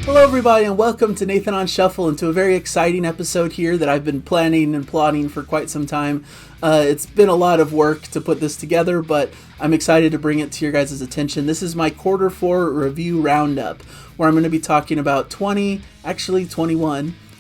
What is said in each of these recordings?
Hello everybody and welcome to Nathan on Shuffle and to a very exciting episode here that I've been planning and plotting for quite some time. It's been a lot of work to put this together, but I'm excited to bring it to your guys' attention. This is my Q4 review roundup, where I'm going to be talking about 21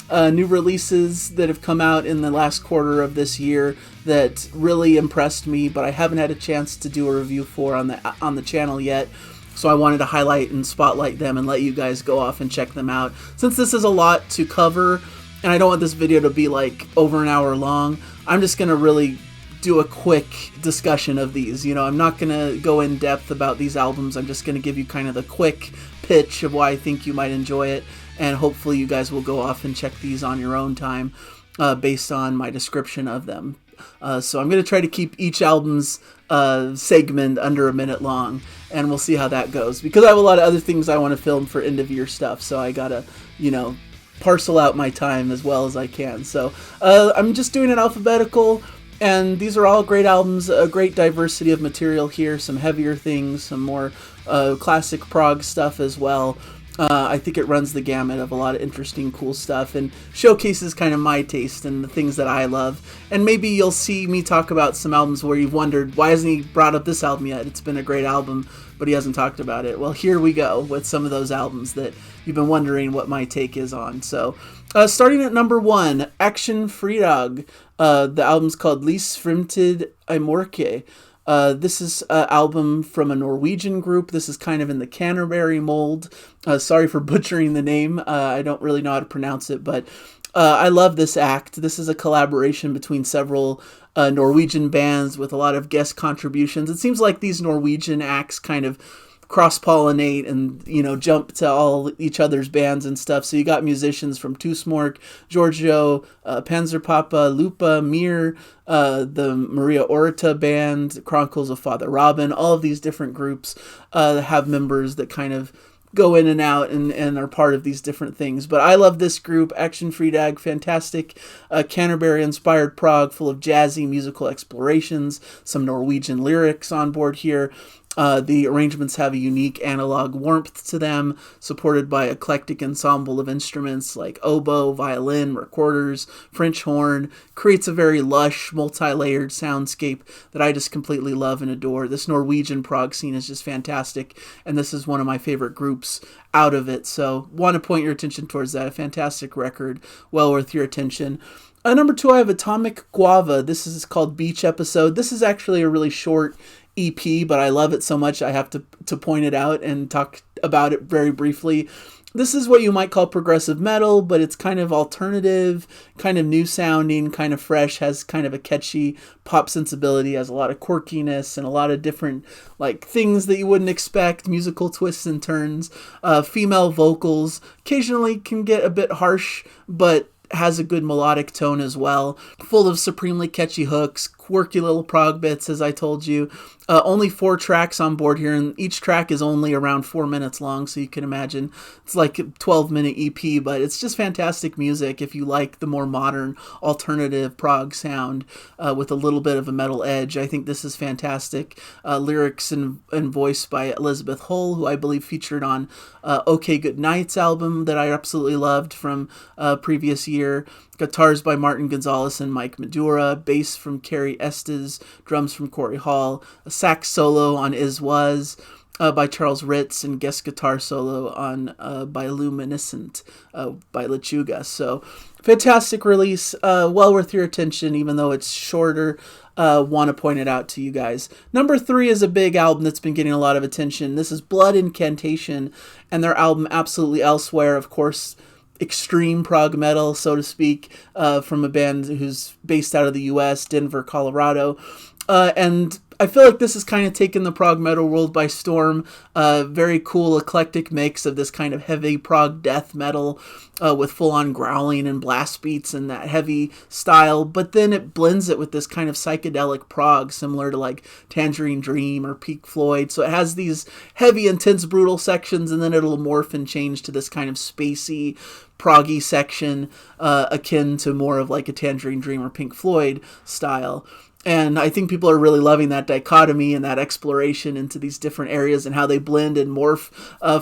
new releases that have come out in the last quarter of this year that really impressed me, but I haven't had a chance to do a review for on the channel yet. So I wanted to highlight and spotlight them and let you guys go off and check them out. Since this is a lot to cover, and I don't want this video to be like over an hour long, I'm just going to really do a quick discussion of these. You know, I'm not going to go in depth about these albums. I'm just going to give you kind of the quick pitch of why I think you might enjoy it. And hopefully you guys will go off and check these on your own time based on my description of them. So I'm going to try to keep each album's segment under a minute long, and we'll see how that goes, because I have a lot of other things I want to film for end of year stuff, so I gotta, you know, parcel out my time as well as I can. So I'm just doing it alphabetical, and these are all great albums, a great diversity of material here, some heavier things, some more classic prog stuff as well. I think it runs the gamut of a lot of interesting, cool stuff and showcases kind of my taste and the things that I love. And maybe you'll see me talk about some albums where you've wondered, why hasn't he brought up this album yet? It's been a great album, but he hasn't talked about it. Well, here we go with some of those albums that you've been wondering what my take is on. So, starting at number 1, Actionfredag. The album's called Fremtid Mørke. This is an album from a Norwegian group. This is kind of in the Canterbury mold. Sorry for butchering the name. I don't really know how to pronounce it, but I love this act. This is a collaboration between several Norwegian bands with a lot of guest contributions. It seems like these Norwegian acts kind of cross-pollinate and, you know, jump to all each other's bands and stuff. So you got musicians from Tusmork, Giorgio, Panzerpapa, Lupa, Mir, the Maria Orta band, Chronicles of Father Robin. All of these different groups have members that kind of go in and out and are part of these different things. But I love this group, Actionfredag, fantastic Canterbury-inspired prog, full of jazzy musical explorations, some Norwegian lyrics on board here. The arrangements have a unique analog warmth to them, supported by an eclectic ensemble of instruments like oboe, violin, recorders, French horn. Creates a very lush, multi-layered soundscape that I just completely love and adore. This Norwegian prog scene is just fantastic, and this is one of my favorite groups out of it. So, want to point your attention towards that. A fantastic record, well worth your attention. Number 2, I have Atomic Guava. This is called Beach Episode. This is actually a really short EP, but I love it so much I have to point it out and talk about it very briefly. This is what you might call progressive metal, but it's kind of alternative, kind of new sounding, kind of fresh, has kind of a catchy pop sensibility, has a lot of quirkiness and a lot of different like things that you wouldn't expect, musical twists and turns. Female vocals occasionally can get a bit harsh, but has a good melodic tone as well, full of supremely catchy hooks, quirky little prog bits, as I told you. Only 4 tracks on board here, and each track is only around 4 minutes long, so you can imagine it's like a 12-minute EP, but it's just fantastic music if you like the more modern, alternative prog sound with a little bit of a metal edge. I think this is fantastic. Lyrics and voice by Elizabeth Hull, who I believe featured on OK Goodnight's album that I absolutely loved from previous year. Guitars by Martin Gonzalez and Mike Madura, bass from Carrie Estes, drums from Corey Hall, a sax solo on Is Was by Charles Ritz, and guest guitar solo on by Luminescent by Lechuga. So, fantastic release, well worth your attention, even though it's shorter. Want to point it out to you guys. Number 3 is a big album that's been getting a lot of attention. This is Blood Incantation, and their album Absolutely Elsewhere, of course, extreme prog metal, so to speak, from a band who's based out of the US, Denver, Colorado. And I feel like this has kind of taken the prog metal world by storm. Very cool, eclectic mix of this kind of heavy prog death metal with full-on growling and blast beats and that heavy style. But then it blends it with this kind of psychedelic prog, similar to like Tangerine Dream or Pink Floyd. So it has these heavy, intense, brutal sections, and then it'll morph and change to this kind of spacey, proggy section akin to more of like a Tangerine Dream or Pink Floyd style. And I think people are really loving that dichotomy and that exploration into these different areas and how they blend and morph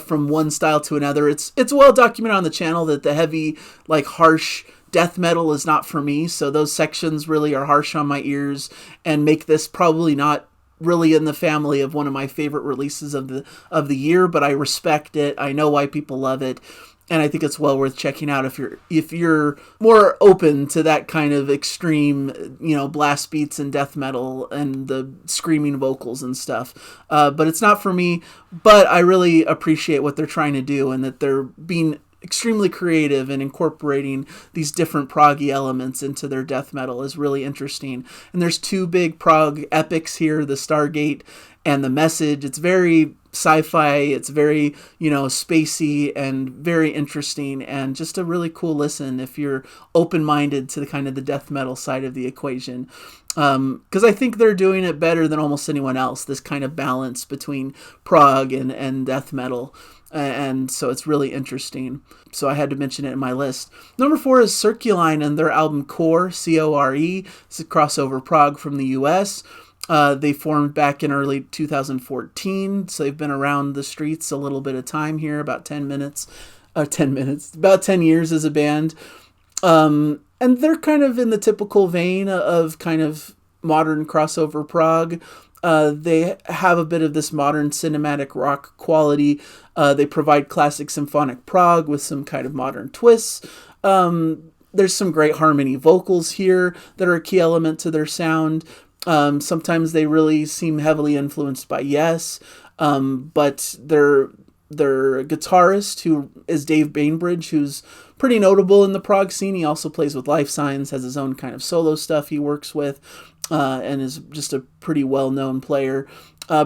from one style to another. It's well documented on the channel that the heavy, like harsh death metal is not for me. So those sections really are harsh on my ears and make this probably not really in the family of one of my favorite releases of the year. But I respect it. I know why people love it. And I think it's well worth checking out if you're more open to that kind of extreme, blast beats and death metal and the screaming vocals and stuff. But it's not for me. But I really appreciate what they're trying to do and that they're being extremely creative and incorporating these different proggy elements into their death metal is really interesting. And there's two big prog epics here, the Stargate and the Message. It's very sci-fi, it's very, spacey and very interesting and just a really cool listen if you're open-minded to the kind of the death metal side of the equation. Because I think they're doing it better than almost anyone else, this kind of balance between prog and death metal. And so it's really interesting. So I had to mention it in my list. Number 4 is Circuline and their album C.O.R.E. C-O.R.E. It's a crossover prog from the US. They formed back in early 2014, so they've been around the streets a little bit of time here, about 10 minutes, about 10 years as a band. And they're kind of in the typical vein of kind of modern crossover prog. They have a bit of this modern cinematic rock quality. They provide classic symphonic prog with some kind of modern twists. There's some great harmony vocals here that are a key element to their sound. Sometimes they really seem heavily influenced by Yes, but their guitarist, who is Dave Bainbridge, who's pretty notable in the prog scene. He also plays with Life Signs, has his own kind of solo stuff he works with, and is just a pretty well-known player.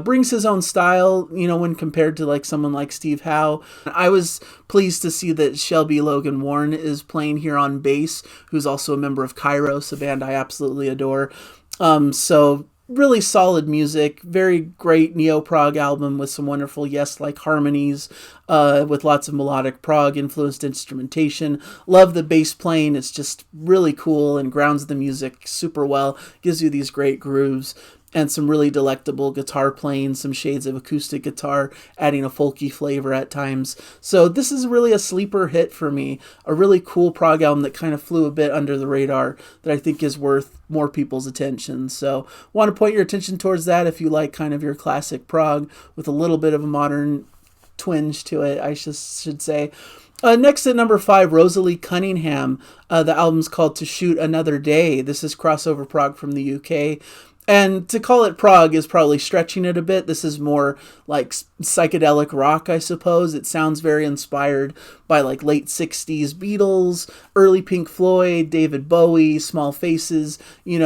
Brings his own style, when compared to like someone like Steve Howe. I was pleased to see that Shelby Logan Warren is playing here on bass, who's also a member of Kairos, a band I absolutely adore. So really solid music, very great neo-prog album with some wonderful Yes-like harmonies, with lots of melodic prog-influenced instrumentation. Love the bass playing. It's just really cool and grounds the music super well. Gives you these great grooves. And some really delectable guitar playing, some shades of acoustic guitar, adding a folky flavor at times. So this is really a sleeper hit for me. A really cool prog album that kind of flew a bit under the radar that I think is worth more people's attention. So want to point your attention towards that if you like kind of your classic prog with a little bit of a modern twinge to it, I should say. Next at number 5, Rosalie Cunningham. The album's called To Shoot Another Day. This is crossover prog from the UK. And to call it prog is probably stretching it a bit. This is more like psychedelic rock, I suppose. It sounds very inspired by like late 60s Beatles, early Pink Floyd, David Bowie, Small Faces.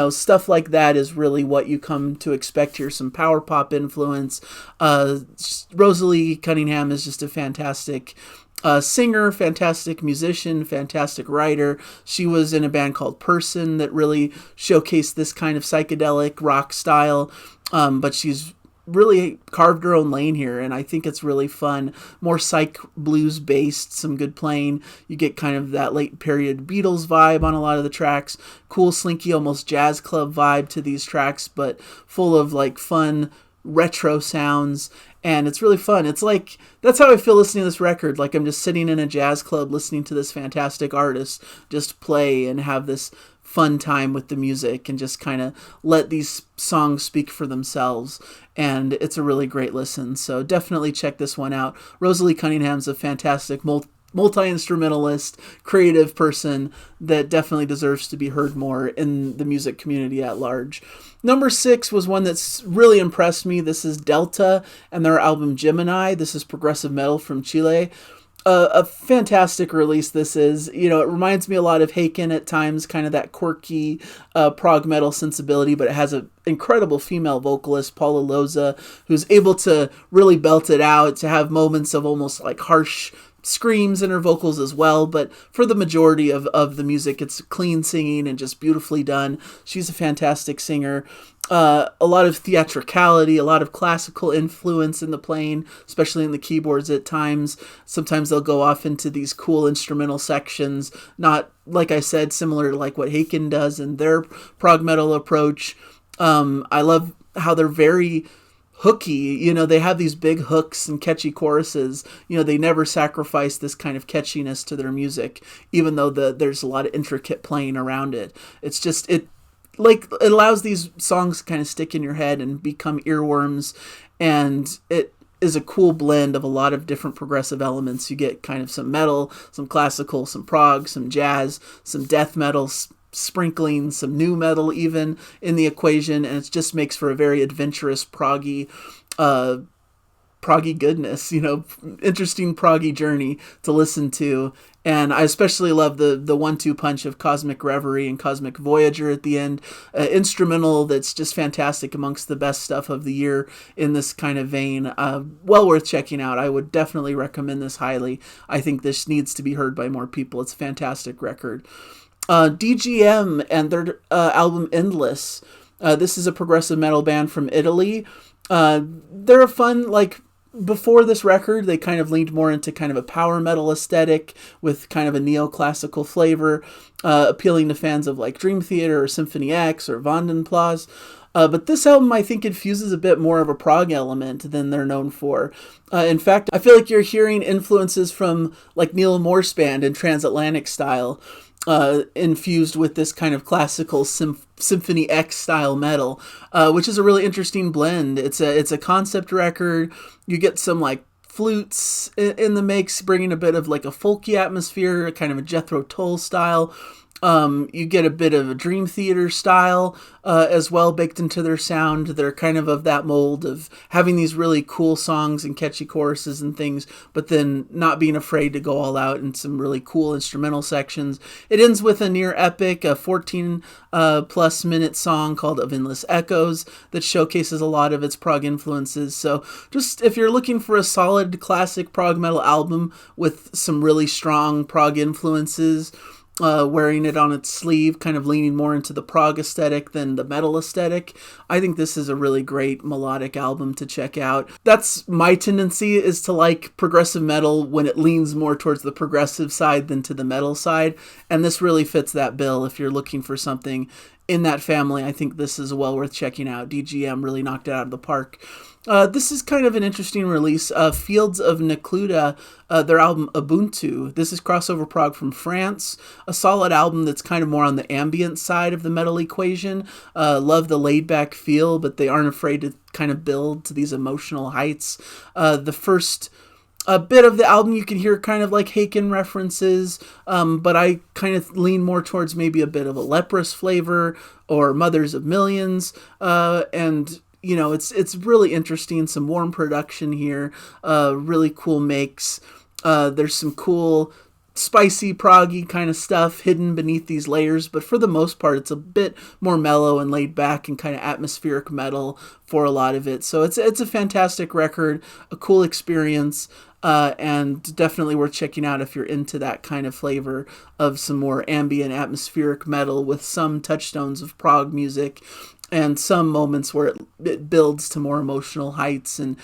Stuff like that is really what you come to expect here. Some power pop influence. Rosalie Cunningham is just a fantastic singer, fantastic musician, fantastic writer. She was in a band called Person that really showcased this kind of psychedelic rock style, but she's really carved her own lane here, and I think it's really fun. More psych blues based, some good playing. You get kind of that late period Beatles vibe on a lot of the tracks. Cool, slinky, almost jazz club vibe to these tracks, but full of like fun retro sounds. And it's really fun. It's like, that's how I feel listening to this record. Like I'm just sitting in a jazz club listening to this fantastic artist just play and have this fun time with the music and just kind of let these songs speak for themselves. And it's a really great listen. So definitely check this one out. Rosalie Cunningham's a fantastic multi-instrumentalist, creative person that definitely deserves to be heard more in the music community at large. Number 6 was one that's really impressed me. This is Delta and their album Gemini. This is progressive metal from Chile. A fantastic release this is. It reminds me a lot of Haken at times, kind of that quirky prog metal sensibility, but it has an incredible female vocalist, Paula Loza, who's able to really belt it out, to have moments of almost like harsh screams in her vocals as well, but for the majority of the music, it's clean singing and just beautifully done. She's a fantastic singer. A lot of theatricality, a lot of classical influence in the playing, especially in the keyboards at times. Sometimes they'll go off into these cool instrumental sections, not, like I said, similar to like what Haken does in their prog metal approach. I love how they're very hooky. They have these big hooks and catchy choruses. They never sacrifice this kind of catchiness to their music, even though there's a lot of intricate playing around it. It's just, it allows these songs to kind of stick in your head and become earworms, and it is a cool blend of a lot of different progressive elements. You get kind of some metal, some classical, some prog, some jazz, some death metal, sprinkling some new metal even in the equation, and it just makes for a very adventurous proggy goodness, interesting proggy journey to listen to. And I especially love the 1-2 punch of Cosmic Reverie and Cosmic Voyager at the end. Instrumental that's just fantastic, amongst the best stuff of the year in this kind of vein. Well worth checking out. I would definitely recommend this highly. I think this needs to be heard by more people. It's a fantastic record. DGM and their album Endless. This is a progressive metal band from Italy. They're a fun, before this record, they kind of leaned more into kind of a power metal aesthetic with kind of a neoclassical flavor, appealing to fans of Dream Theater or Symphony X or Vandenplas. But this album, I think, infuses a bit more of a prog element than they're known for. In fact, I feel like you're hearing influences from Neil Morse band and Transatlantic style, infused with this kind of classical Symphony X style metal, which is a really interesting blend. It's a concept record. You get some flutes in the mix, bringing a bit of a folky atmosphere, kind of a Jethro Tull style. You get a bit of a Dream Theater style as well baked into their sound. They're kind of that mold of having these really cool songs and catchy choruses and things, but then not being afraid to go all out in some really cool instrumental sections. It ends with a near epic, a 14 plus minute song called Of Endless Echoes that showcases a lot of its prog influences. So just if you're looking for a solid classic prog metal album with some really strong prog influences, wearing it on its sleeve, kind of leaning more into the prog aesthetic than the metal aesthetic, I think this is a really great melodic album to check out. That's my tendency, is to like progressive metal when it leans more towards the progressive side than to the metal side, and this really fits that bill. If you're looking for something in that family, I think this is well worth checking out. DGM really knocked it out of the park. This is kind of an interesting release. Fields of Necluda, their album Ubuntu. This is crossover prog from France. A solid album that's kind of more on the ambient side of the metal equation. Love the laid-back feel, but they aren't afraid to kind of build to these emotional heights. The first bit of the album you can hear kind of like Haken references, but I kind of lean more towards maybe a bit of a Leprous flavor or Mothers of Millions, and you know, it's really interesting. Some warm production here, really cool makes. There's some cool spicy proggy kind of stuff hidden beneath these layers, but for the most part it's a bit more mellow and laid back and kind of atmospheric metal for a lot of it. So it's a fantastic record, a cool experience, and definitely worth checking out if you're into that kind of flavor of some more ambient atmospheric metal with some touchstones of prog music and some moments where it builds to more emotional heights and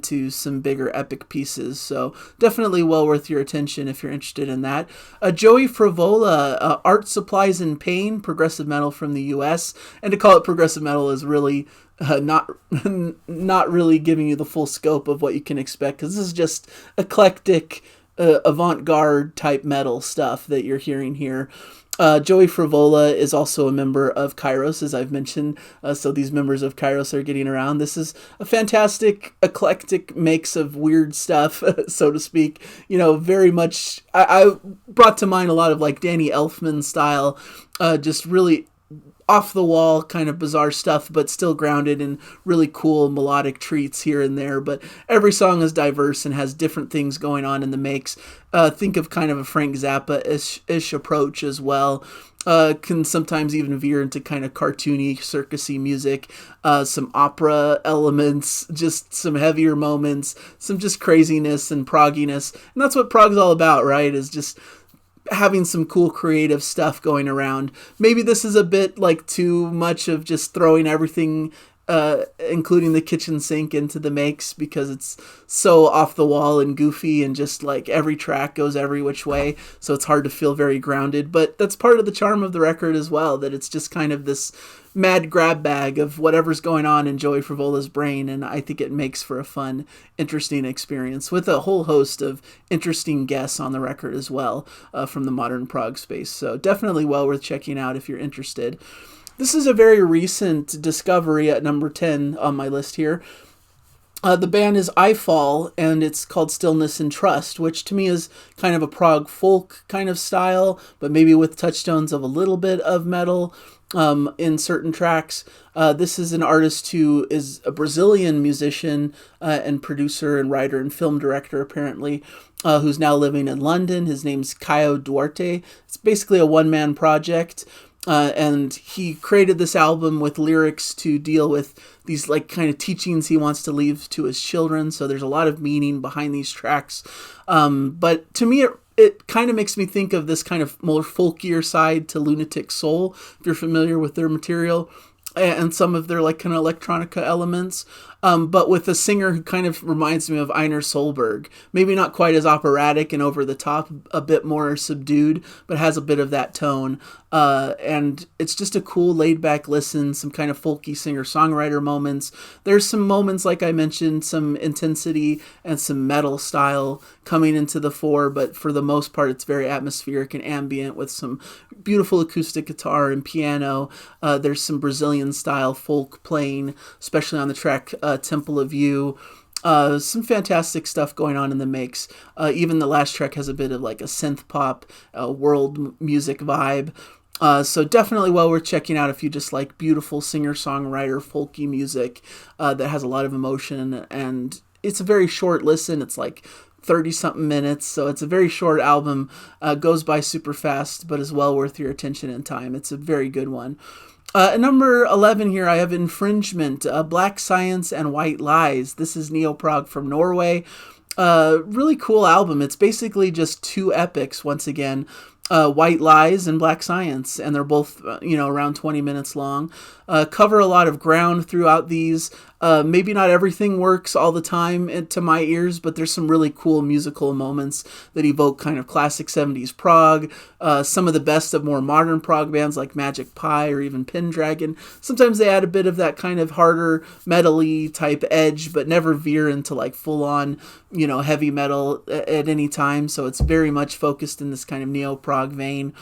to some bigger epic pieces. So definitely well worth your attention if you're interested in that. Joey Frevola, Art Supplies and Pain, progressive metal from the US. And to call it progressive metal is really not really giving you the full scope of what you can expect, because this is just eclectic, avant-garde type metal stuff that you're hearing here. Joey Frevola is also a member of Kairos, as I've mentioned, so these members of Kairos are getting around. This is a fantastic, eclectic mix of weird stuff, so to speak. You know, very much, I brought to mind a lot of like Danny Elfman style, just really off-the-wall kind of bizarre stuff, but still grounded in really cool melodic treats here and there. But every song is diverse and has different things going on in the mix. Think of kind of a Frank Zappa-ish approach as well. Can sometimes even veer into kind of cartoony, circusy music, some opera elements, just some heavier moments, some just craziness and progginess. And that's what prog's all about, right? Is just having some cool creative stuff going around. Maybe this is a bit like too much of just throwing everything including the kitchen sink into the makes because it's so off the wall and goofy and just like every track goes every which way, so it's hard to feel very grounded. But that's part of the charm of the record as well, that it's just kind of this mad grab bag of whatever's going on in Joey Frevola's brain, and I think it makes for a fun, interesting experience with a whole host of interesting guests on the record as well, from the modern prog space. So definitely well worth checking out if you're interested. This is a very recent discovery at number 10 on my list here. The band is Ifall, and it's called Stillness and Trust, which to me is kind of a prog folk kind of style, but maybe with touchstones of a little bit of metal in certain tracks. This is an artist who is a Brazilian musician and producer and writer and film director, apparently, who's now living in London. His name's Caio Duarte. It's basically a one-man project. And he created this album with lyrics to deal with these like kind of teachings he wants to leave to his children. So there's a lot of meaning behind these tracks. But to me, it kind of makes me think of this kind of more folkier side to Lunatic Soul, if you're familiar with their material, and some of their like kind of electronica elements. But with a singer who kind of reminds me of Einar Solberg. Maybe not quite as operatic and over the top, a bit more subdued, but has a bit of that tone. And it's just a cool laid back listen, some kind of folky singer-songwriter moments. There's some moments, like I mentioned, some intensity and some metal style coming into the fore, but for the most part, it's very atmospheric and ambient with some beautiful acoustic guitar and piano. There's some Brazilian style folk playing, especially on the track Temple of You. Some fantastic stuff going on in the makes. Even the last track has a bit of like a synth pop world music vibe. So definitely well worth checking out if you just like beautiful singer-songwriter folky music that has a lot of emotion. And it's a very short listen. It's like 30-something minutes, so it's a very short album. Goes by super fast, but is well worth your attention and time. It's a very good one. At number 11 here, I have Infringement, Black Science and White Lies. This is neo-prog from Norway. Really cool album. It's basically just two epics, once again, White Lies and Black Science, and they're both, around 20 minutes long. Cover a lot of ground throughout these. Maybe not everything works all the time to my ears, but there's some really cool musical moments that evoke kind of classic 70s prog. Some of the best of more modern prog bands like Magic Pie or even Pendragon. Sometimes they add a bit of that kind of harder metal-y type edge, but never veer into like full-on, heavy metal at any time. So it's very much focused in this kind of neo-prog vein.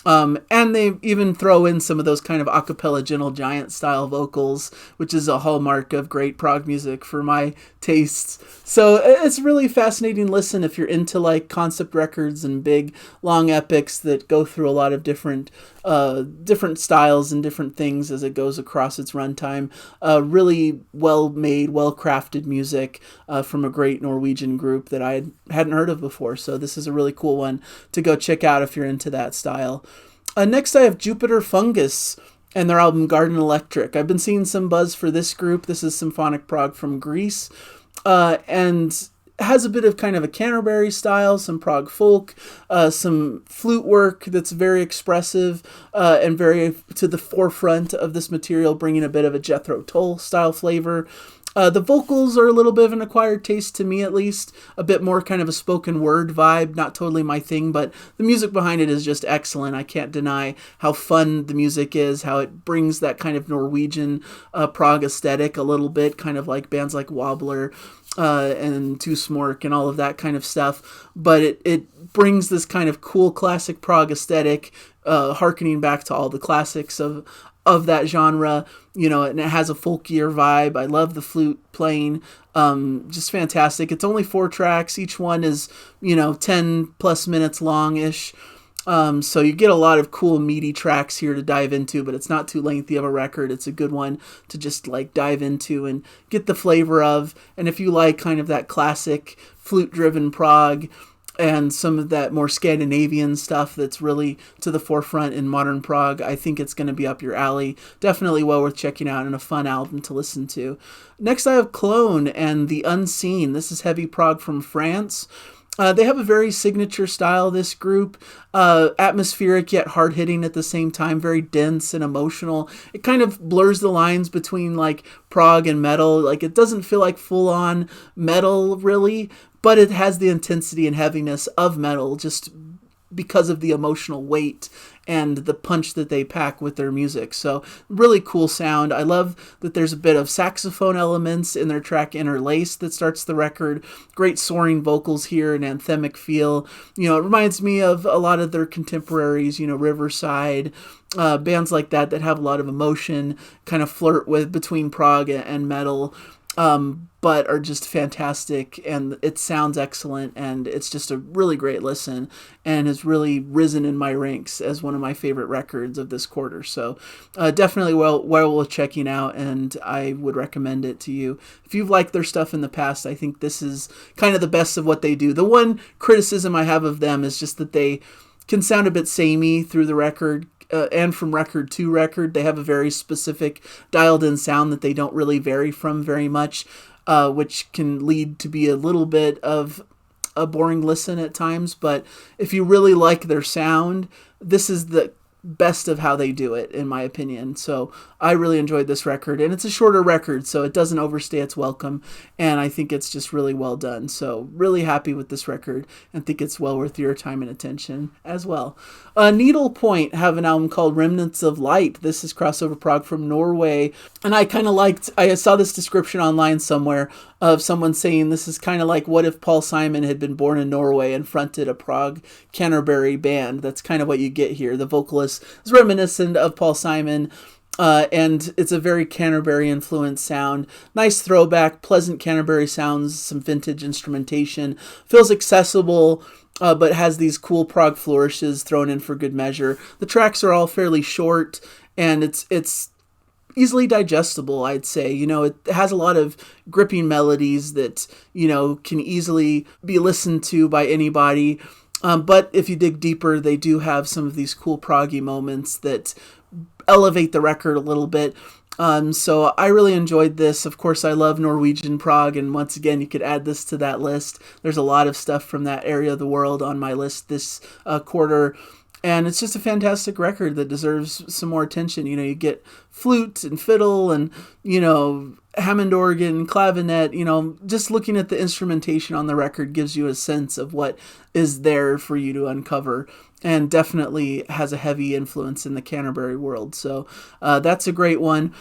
And they even throw in some of those kind of a cappella Gentle Giant style vocals, which is a hallmark of great prog music for my tastes. So it's really fascinating listen if you're into like concept records and big long epics that go through a lot of different styles and different things as it goes across its runtime. Really well made, well crafted music from a great Norwegian group that I hadn't heard of before. So this is a really cool one to go check out if you're into that style. Next I have Jupiter Fungus and their album Garden Electric. I've been seeing some buzz for this group. This is symphonic prog from Greece, and has a bit of kind of a Canterbury style, some prog folk, some flute work that's very expressive and very to the forefront of this material, bringing a bit of a Jethro Tull style flavor. The vocals are a little bit of an acquired taste to me, at least. A bit more kind of a spoken word vibe, not totally my thing, but the music behind it is just excellent. I can't deny how fun the music is, how it brings that kind of Norwegian prog aesthetic a little bit, kind of like bands like Wobbler and Two Smork and all of that kind of stuff. But it brings this kind of cool classic prog aesthetic, harkening back to all the classics of that genre, and it has a folkier vibe. I love the flute playing, just fantastic. It's only 4 tracks. Each one is, 10 plus minutes long-ish. So you get a lot of cool meaty tracks here to dive into, but it's not too lengthy of a record. It's a good one to just like dive into and get the flavor of. And if you like kind of that classic flute-driven prog, and some of that more Scandinavian stuff that's really to the forefront in modern prog, I think it's going to be up your alley. Definitely well worth checking out and a fun album to listen to. Next I have Klone and The Unseen. This is heavy prog from France. They have a very signature style, this group. Atmospheric yet hard-hitting at the same time, very dense and emotional. It kind of blurs the lines between like prog and metal. Like it doesn't feel like full-on metal really, but it has the intensity and heaviness of metal just because of the emotional weight and the punch that they pack with their music. So really cool sound. I love that there's a bit of saxophone elements in their track Interlaced that starts the record. Great soaring vocals here, an anthemic feel. It reminds me of a lot of their contemporaries, Riverside, bands like that have a lot of emotion, kind of flirt with between prog and metal. But are just fantastic, and it sounds excellent, and it's just a really great listen, and has really risen in my ranks as one of my favorite records of this quarter. So definitely well worth checking out, and I would recommend it to you. If you've liked their stuff in the past, I think this is kind of the best of what they do. The one criticism I have of them is just that they can sound a bit samey through the record, and from record to record. They have a very specific dialed-in sound that they don't really vary from very much, which can lead to be a little bit of a boring listen at times. But if you really like their sound, this is the best of how they do it, in my opinion. So I really enjoyed this record, and it's a shorter record, so it doesn't overstay its welcome, and I think it's just really well done. So really happy with this record, and think it's well worth your time and attention as well. Needlepoint have an album called Remnants of Light. This is crossover prog from Norway, and I saw this description online somewhere of someone saying this is kind of like what if Paul Simon had been born in Norway and fronted a prog Canterbury band. That's kind of what you get here. The vocalist is reminiscent of Paul Simon, and it's a very Canterbury influenced sound. Nice throwback, pleasant Canterbury sounds, some vintage instrumentation. Feels accessible, but has these cool prog flourishes thrown in for good measure. The tracks are all fairly short, and it's easily digestible, I'd say. It has a lot of gripping melodies that, can easily be listened to by anybody. But if you dig deeper, they do have some of these cool proggy moments that elevate the record a little bit. So I really enjoyed this. Of course, I love Norwegian prog, and once again, you could add this to that list. There's a lot of stuff from that area of the world on my list this quarter. And it's just a fantastic record that deserves some more attention. You get flute and fiddle and, Hammond organ, clavinet. Just looking at the instrumentation on the record gives you a sense of what is there for you to uncover, and definitely has a heavy influence in the Canterbury world. So that's a great one.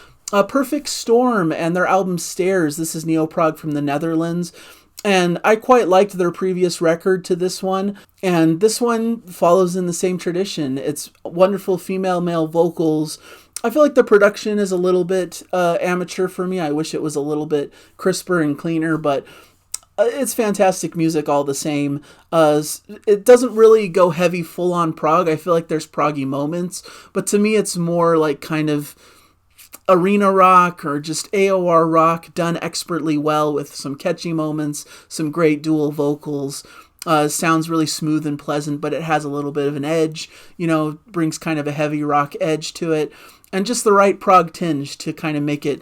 Perfect Storm and their album Stairs. This is neo-prog from the Netherlands. And I quite liked their previous record to this one, and this one follows in the same tradition. It's wonderful female-male vocals. I feel like the production is a little bit amateur for me. I wish it was a little bit crisper and cleaner, but it's fantastic music all the same. It doesn't really go heavy full-on prog. I feel like there's proggy moments, but to me it's more like kind of arena rock or just AOR rock done expertly well with some catchy moments, some great dual vocals. Sounds really smooth and pleasant, but it has a little bit of an edge, brings kind of a heavy rock edge to it, and just the right prog tinge to kind of make it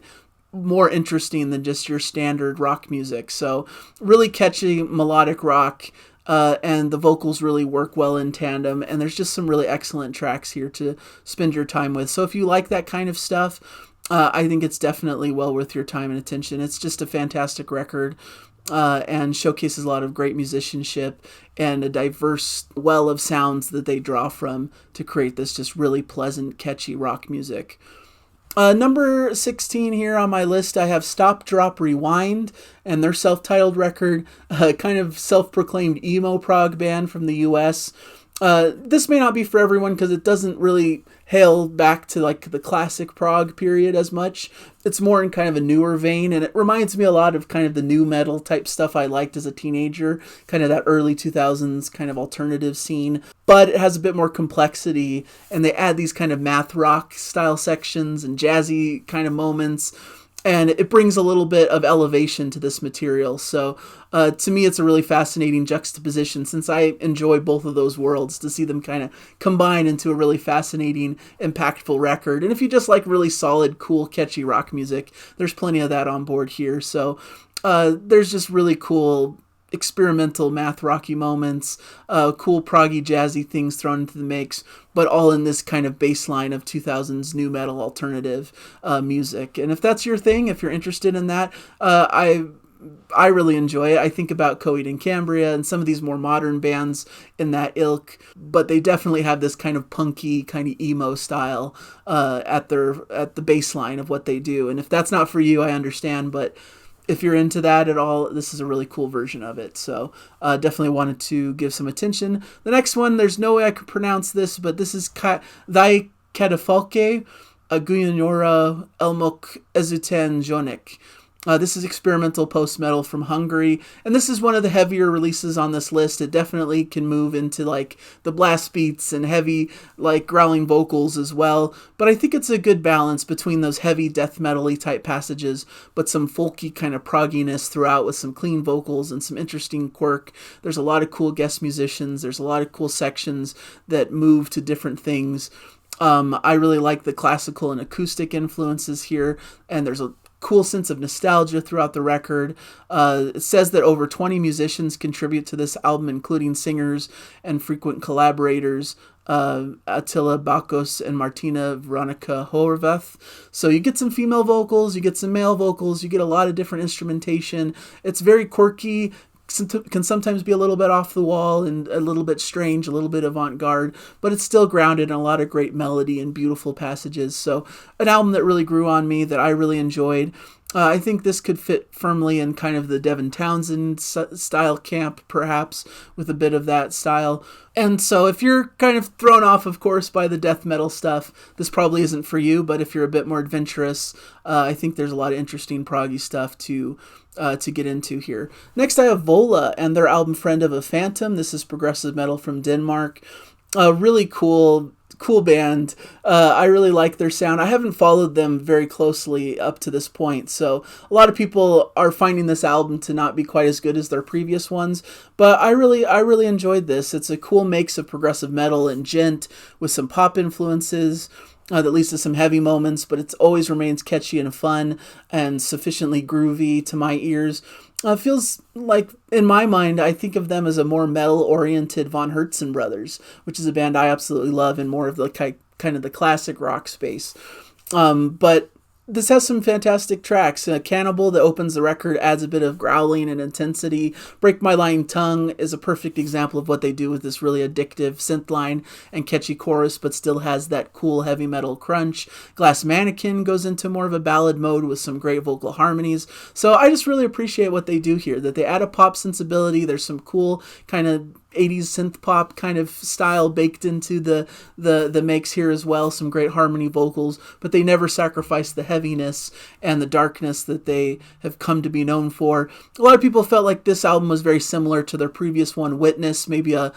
more interesting than just your standard rock music. So really catchy melodic rock, and the vocals really work well in tandem, and there's just some really excellent tracks here to spend your time with. So if you like that kind of stuff, I think it's definitely well worth your time and attention. It's just a fantastic record, and showcases a lot of great musicianship and a diverse well of sounds that they draw from to create this just really pleasant, catchy rock music. Number 16 here on my list, I have Stop.Drop.Rewind and their self-titled record, kind of self-proclaimed emo prog band from the US. This may not be for everyone because it doesn't really hail back to like the classic prog period as much. It's more in kind of a newer vein, and it reminds me a lot of kind of the new metal type stuff I liked as a teenager, kind of that early 2000s kind of alternative scene. But it has a bit more complexity, and they add these kind of math rock style sections and jazzy kind of moments, and it brings a little bit of elevation to this material. So to me, it's a really fascinating juxtaposition, since I enjoy both of those worlds, to see them kind of combine into a really fascinating, impactful record. And if you just like really solid, cool, catchy rock music, there's plenty of that on board here. So there's just really cool experimental math rocky moments, cool proggy jazzy things thrown into the mix, but all in this kind of baseline of 2000s new metal alternative music. And if that's your thing, if you're interested in that, I really enjoy it. I think about Coheed and Cambria and some of these more modern bands in that ilk, but they definitely have this kind of punky, kind of emo style at the baseline of what they do. And if that's not for you, I understand, but if you're into that at all, this is a really cool version of it. So definitely wanted to give some attention. The next one, there's no way I could pronounce this, but this is Thy Catafalque, Guyonora Elmok Ezuten Jonik. This is experimental post-metal from Hungary, and this is one of the heavier releases on this list. It definitely can move into like the blast beats and heavy like growling vocals as well, but I think it's a good balance between those heavy death metal-y type passages, but some folky kind of progginess throughout with some clean vocals and some interesting quirk. There's a lot of cool guest musicians. There's a lot of cool sections that move to different things. I really like the classical and acoustic influences here, and there's a cool sense of nostalgia throughout the record. It says that over 20 musicians contribute to this album, including singers and frequent collaborators, Attila Bakos and Martina Veronica Horvath. So you get some female vocals, you get some male vocals, you get a lot of different instrumentation. It's very quirky, can sometimes be a little bit off the wall and a little bit strange, a little bit avant-garde, but it's still grounded in a lot of great melody and beautiful passages. So an album that really grew on me, that I really enjoyed. I think this could fit firmly in kind of the Devin Townsend style camp, perhaps, with a bit of that style. And so if you're kind of thrown off, of course, by the death metal stuff, this probably isn't for you, but if you're a bit more adventurous, I think there's a lot of interesting proggy stuff to get into here. Next, I have Vola and their album Friend of a Phantom. This is progressive metal from Denmark. Really cool band. I really like their sound. I haven't followed them very closely up to this point, so a lot of people are finding this album to not be quite as good as their previous ones, but I really enjoyed this. It's a cool mix of progressive metal and djent with some pop influences. That leads to some heavy moments, but it always remains catchy and fun and sufficiently groovy to my ears. Feels like, in my mind, I think of them as a more metal-oriented Von Hertzen brothers, which is a band I absolutely love in more of the kind of the classic rock space. But this has some fantastic tracks. Cannibal, that opens the record, adds a bit of growling and intensity. Break My Lying Tongue is a perfect example of what they do with this really addictive synth line and catchy chorus, but still has that cool heavy metal crunch. Glass Mannequin goes into more of a ballad mode with some great vocal harmonies. So I just really appreciate what they do here, that they add a pop sensibility. There's some cool kind of 80s synth pop kind of style baked into the mix here as well. Some great harmony vocals, but they never sacrifice the heaviness and the darkness that they have come to be known for. A lot of people felt like this album was very similar to their previous one, Witness, maybe a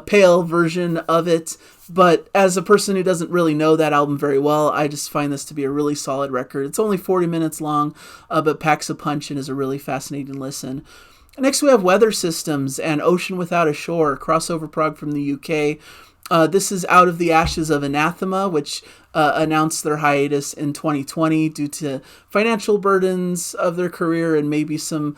pale version of it. But as a person who doesn't really know that album very well, I just find this to be a really solid record. It's only 40 minutes long, but packs a punch and is a really fascinating listen. Next, we have Weather Systems and Ocean Without a Shore, crossover prog from the UK. This is out of the ashes of Anathema, which announced their hiatus in 2020 due to financial burdens of their career and maybe some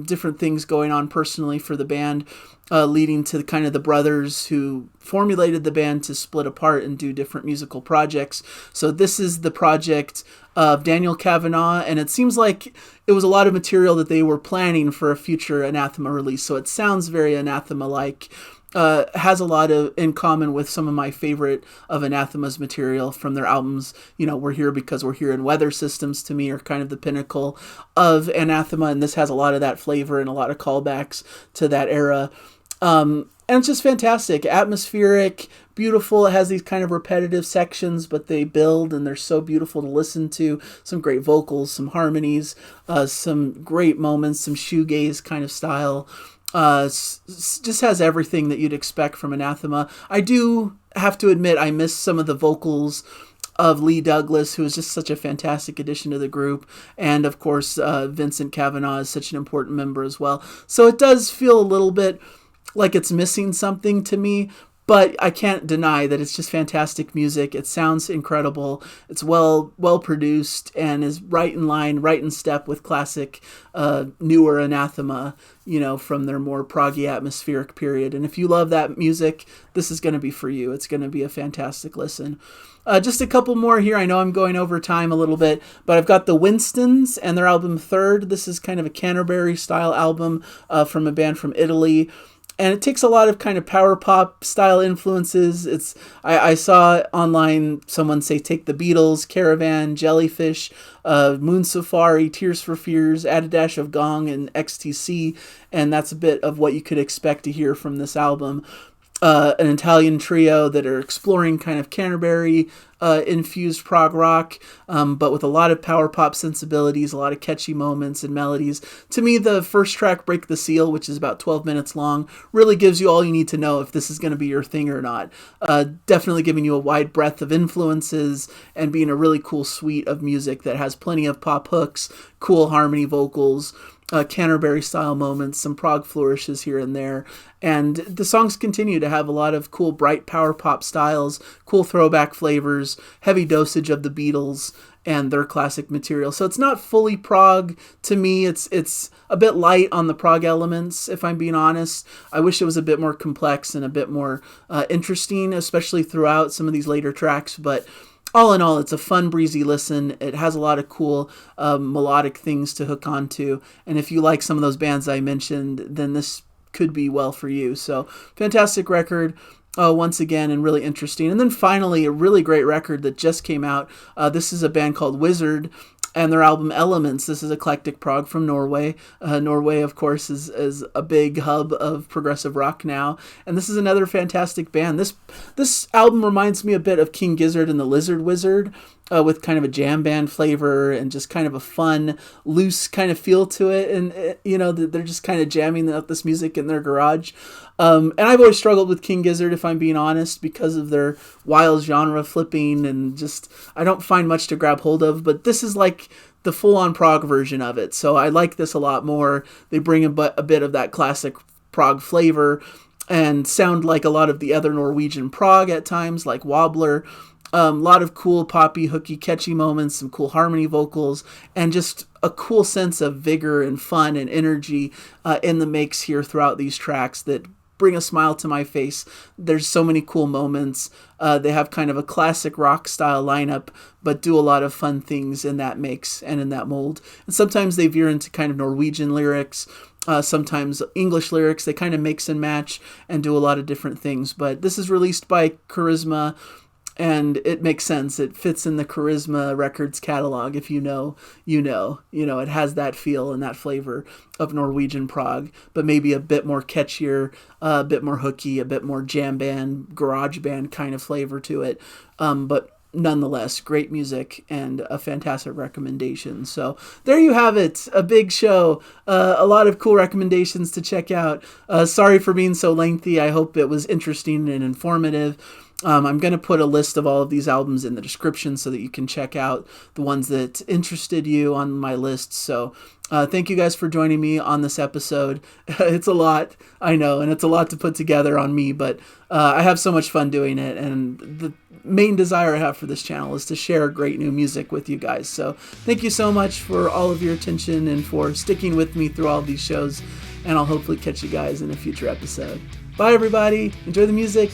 different things going on personally for the band, leading to kind of the brothers who formulated the band to split apart and do different musical projects. So this is the project of Daniel Kavanagh, and it seems like it was a lot of material that they were planning for a future Anathema release, so it sounds very Anathema-like. Has a lot in common with some of my favorite of Anathema's material from their albums. We're Here Because We're Here, and Weather Systems to me are kind of the pinnacle of Anathema, and this has a lot of that flavor and a lot of callbacks to that era. And it's just fantastic, atmospheric, beautiful. It has these kind of repetitive sections, but they build and they're so beautiful to listen to. Some great vocals, some harmonies, some great moments, some shoegaze kind of style. Just has everything that you'd expect from Anathema. I do have to admit I miss some of the vocals of Lee Douglas, who is just such a fantastic addition to the group, and of course Vincent Kavanagh is such an important member as well. So it does feel a little bit like it's missing something to me, But I can't deny that it's just fantastic music. It sounds incredible. It's well produced and is right in line, right in step with classic newer Anathema, from their more proggy atmospheric period. And if you love that music, this is going to be for you. It's going to be a fantastic listen. Just a couple more here. I know I'm going over time a little bit, but I've got the Winstons and their album Third. This is kind of a Canterbury style album from a band from Italy. And it takes a lot of kind of power pop style influences. I saw online someone say take the Beatles, Caravan, Jellyfish, Moon Safari, Tears for Fears, add a dash of Gong and XTC, and that's a bit of what you could expect to hear from this album. An Italian trio that are exploring kind of Canterbury infused prog rock, but with a lot of power pop sensibilities, a lot of catchy moments and melodies. To me, the first track, Break the Seal, which is about 12 minutes long, really gives you all you need to know if this is going to be your thing or not. Definitely giving you a wide breadth of influences and being a really cool suite of music that has plenty of pop hooks, cool harmony vocals, Canterbury style moments, some prog flourishes here and there, and the songs continue to have a lot of cool bright power pop styles, cool throwback flavors, heavy dosage of the Beatles and their classic material. So it's not fully prog to me. It's a bit light on the prog elements, if I'm being honest. I wish it was a bit more complex and a bit more interesting, especially throughout some of these later tracks, but all in all, it's a fun, breezy listen. It has a lot of cool melodic things to hook onto. And if you like some of those bands I mentioned, then this could be well for you. So, fantastic record once again, and really interesting. And then finally, a really great record that just came out. This is a band called Wizrd, and their album Elements. This is eclectic prog from Norway. Norway, of course, is a big hub of progressive rock now. And this is another fantastic band. This album reminds me a bit of King Gizzard and the Lizard Wizard, with kind of a jam band flavor and just kind of a fun, loose kind of feel to it. And, they're just kind of jamming out this music in their garage. And I've always struggled with King Gizzard, if I'm being honest, because of their wild genre flipping and just, I don't find much to grab hold of, but this is like the full-on prog version of it. So I like this a lot more. They bring a bit of that classic prog flavor and sound like a lot of the other Norwegian prog at times, like Wobbler. A lot of cool poppy, hooky, catchy moments, some cool harmony vocals, and just a cool sense of vigor and fun and energy in the mix here throughout these tracks that bring a smile to my face. There's so many cool moments. They have kind of a classic rock style lineup, but do a lot of fun things in that mix and in that mold. And sometimes they veer into kind of Norwegian lyrics, sometimes English lyrics. They kind of mix and match and do a lot of different things. But this is released by Charisma, and it makes sense. It fits in the Charisma Records catalog. If you know, it has that feel and that flavor of Norwegian prog, but maybe a bit more catchier, a bit more hooky, a bit more jam band, garage band kind of flavor to it. But nonetheless, great music and a fantastic recommendation. So there you have it. A big show. A lot of cool recommendations to check out. Sorry for being so lengthy. I hope it was interesting and informative. I'm going to put a list of all of these albums in the description so that you can check out the ones that interested you on my list. So thank you guys for joining me on this episode. It's a lot, I know, and it's a lot to put together on me, but I have so much fun doing it. And the main desire I have for this channel is to share great new music with you guys. So thank you so much for all of your attention and for sticking with me through all of these shows. And I'll hopefully catch you guys in a future episode. Bye, everybody. Enjoy the music.